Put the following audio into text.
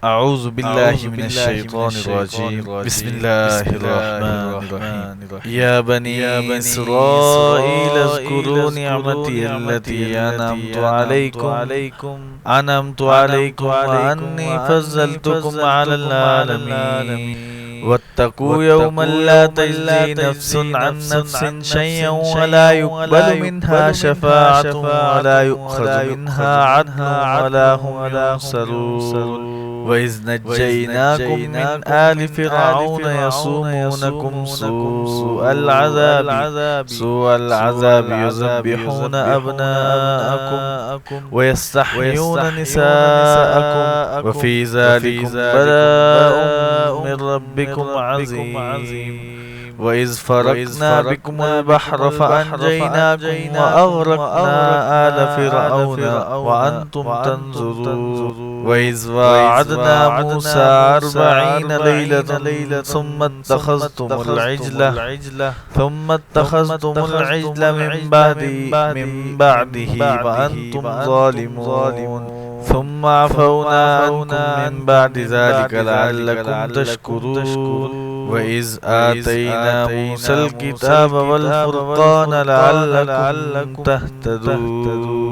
أعوذ بالله من الشيطان الرجيم. بسم الله الرحمن الرحيم. يا بني إسرائيل اذكروا نعمتي التي أنعمت عليكم وأني فضلتكم على العالمين. واتقوا يوما لا تجزي نفس عن نفس شيئا ولا يقبل منها شفاعة ولا يؤخذ منها عدل ولا هم ينصرون. وإذ نجيناكم من آل فرعون يسومونكم سوء العذاب يذبحون أبناءكم ويستحيون نساءكم وفي ذلكم بلاء من ربكم عظيم. وإذ فرقنا بكم البحر فأنجيناكم وأغرقنا آل فرعون وأنتم تنظرون. وإذ واعدنا موسى 40 ليلة ثم اتخذتم العجل من بعده وأنتم ظالمون. ثم عفونا عنكم من بعد ذلك لعلكم تشكرون. وإذ آتينا موسى الكتاب والفرقان لعلكم تهتدون.